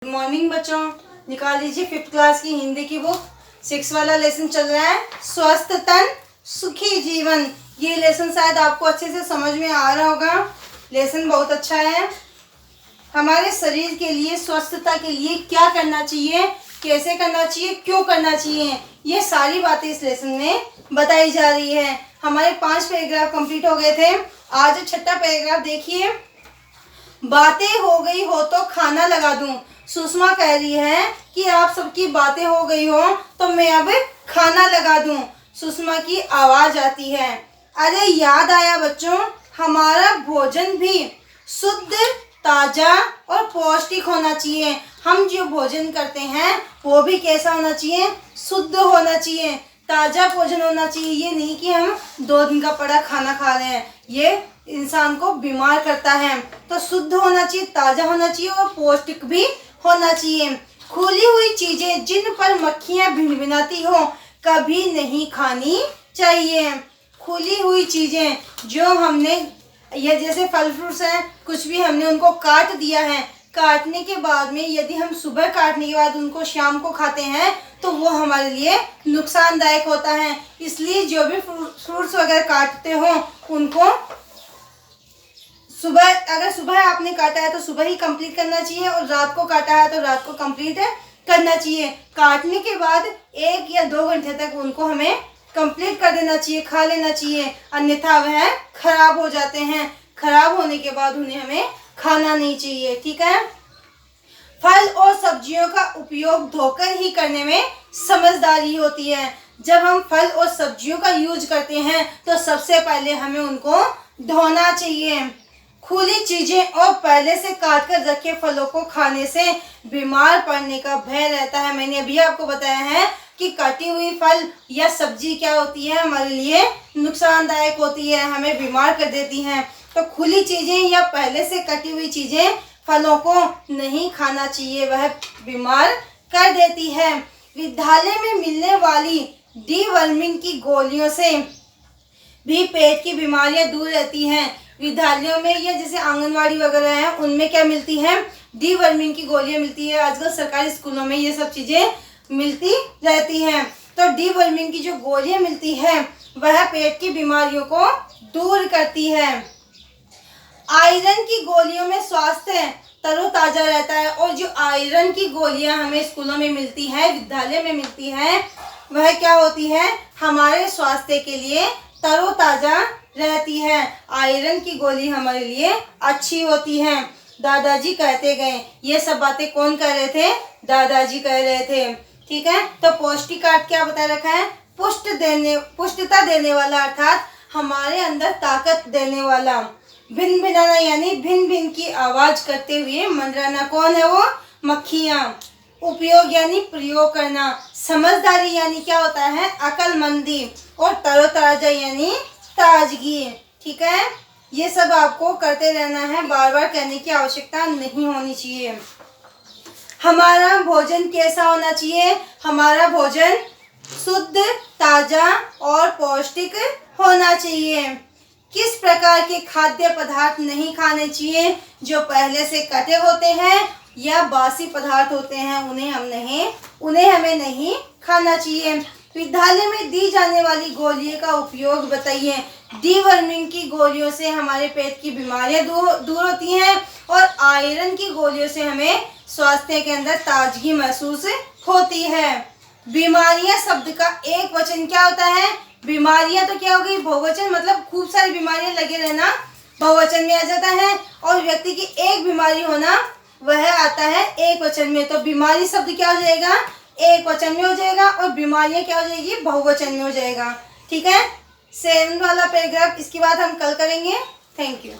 Good morning बच्चों, निकाल लीजिए 5th क्लास की हिंदी की बुक। 6 वाला लेसन चल रहा है, स्वस्थ तन सुखी जीवन। ये लेसन शायद आपको अच्छे से समझ में आ रहा होगा। लेसन बहुत अच्छा है। हमारे शरीर के लिए, स्वस्थता के लिए क्या करना चाहिए, कैसे करना चाहिए, क्यों करना चाहिए, ये सारी बातें इस लेसन में बताई जा रही है। हमारे 5 पैराग्राफ कंप्लीट हो गए थे। आज 6ठा पैराग्राफ देखिए। बातें हो गई हो तो खाना लगा दूं। सुषमा कह रही है कि आप सबकी बातें हो गई हो तो मैं अब खाना लगा दूं। सुषमा की आवाज आती है। अरे याद आया बच्चों, हमारा भोजन भी शुद्ध, ताजा और पौष्टिक होना चाहिए। हम जो भोजन करते हैं वो भी कैसा होना चाहिए, शुद्ध होना चाहिए, ताजा भोजन होना चाहिए। ये नहीं कि हम 2 दिन का पड़ा खाना खा रहे हैं, ये इंसान को बीमार करता है। तो शुद्ध होना चाहिए, ताजा होना चाहिए और पौष्टिक भी होना चाहिए। खुली हुई चीजें जिन पर मक्खियां भिनभिनाती हो कभी नहीं खानी चाहिए। खुली हुई चीजें जो हमने, ये जैसे फल फ्रूट्स हैं, कुछ भी हमने उनको काट दिया है, काटने के बाद में यदि हम सुबह काटने के बाद उनको शाम को खाते हैं तो वो हमारे लिए नुकसानदायक होता है। इसलिए जो भी फ्रूट्स वगैरह काटते हो उनको सुबह, अगर सुबह आपने काटा है तो सुबह ही कंप्लीट करना चाहिए और रात को काटा है तो रात को कंप्लीट करना चाहिए। काटने के बाद 1 या 2 घंटे तक उनको हमें कंप्लीट कर देना चाहिए, खा लेना चाहिए, अन्यथा वह खराब हो जाते हैं। खराब होने के बाद उन्हें हमें खाना नहीं चाहिए, ठीक है। फल और सब्जियों का उपयोग धोकर ही करने में समझदारी होती है। जब हम फल और सब्जियों का यूज करते हैं तो सबसे पहले हमें उनको धोना चाहिए। खुली चीजें और पहले से काट कर रखे फलों को खाने से बीमार पड़ने का भय रहता है। मैंने अभी आपको बताया है कि कटी हुई फल या सब्जी क्या होती है, हमारे लिए नुकसानदायक होती है, हमें बीमार कर देती हैं। तो खुली चीजें या पहले से कटी हुई चीजें फलों को नहीं खाना चाहिए, वह बीमार कर देती है। विद्यालय में मिलने वाली डीवर्मिंग की गोलियों से भी पेट की बीमारियां दूर रहती हैं। विद्यालयों में या जैसे आंगनवाड़ी वगैरह हैं उनमें क्या मिलती है, डीवर्मिंग की गोलियां मिलती है। आजकल सरकारी स्कूलों में ये सब चीजें मिलती रहती हैं। तो डीवर्मिंग की जो गोलियां मिलती है वह पेट की बीमारियों को दूर करती है। आयरन की गोलियों में स्वास्थ्य तरोताजा रहता है और जो आयरन की गोलियां हमें स्कूलों में मिलती है, विद्यालय में मिलती है, वह क्या होती है, हमारे स्वास्थ्य के लिए तरोताजा रहती है। आयरन की गोली हमारे लिए अच्छी होती है। दादाजी कहते गए, ये सब बातें कौन कह रहे थे, दादाजी कह रहे थे, ठीक है। तो पौष्टिक अर्थ क्या बता रखा है, पुष्टता देने वाला, अर्थात हमारे अंदर ताकत देने वाला। भिन भिनाना यानी भिन भिन की आवाज करते हुए मंडराना, कौन है वो, मक्खियाँ। उपयोग यानी प्रयोग करना। समझदारी यानी क्या होता है, अक्लमंदी। और तरोताजा यानी ताजगी, ठीक है। ये सब आपको करते रहना है, बार बार करने की आवश्यकता नहीं होनी चाहिए। हमारा भोजन कैसा होना चाहिए, हमारा भोजन शुद्ध, ताजा और पौष्टिक होना चाहिए। किस प्रकार के खाद्य पदार्थ नहीं खाने चाहिए, जो पहले से कटे होते हैं या बासी पदार्थ होते हैं, उन्हें हमें नहीं खाना चाहिए। विद्यालय में दी जाने वाली गोलियों का उपयोग बताइए। डीवर्मिंग की गोलियों से हमारे पेट की बीमारियां दूर होती हैं और आयरन की गोलियों से हमें स्वास्थ्य के अंदर ताजगी महसूस होती है। बीमारियां शब्द का एक वचन क्या होता है, बीमारियां तो क्या हो गई, बहुवचन, मतलब खूब सारी बीमारियां लगे रहना बहुवचन में आ जाता है। और व्यक्ति की एक बीमारी होना वह आता है एक वचन में। तो बीमारी शब्द क्या हो जाएगा, एक वचन में हो जाएगा और बीमारियां क्या हो जाएगी, बहुवचन में हो जाएगा, ठीक है। 7 वाला पैराग्राफ, इसकी बात हम कल करेंगे। Thank you.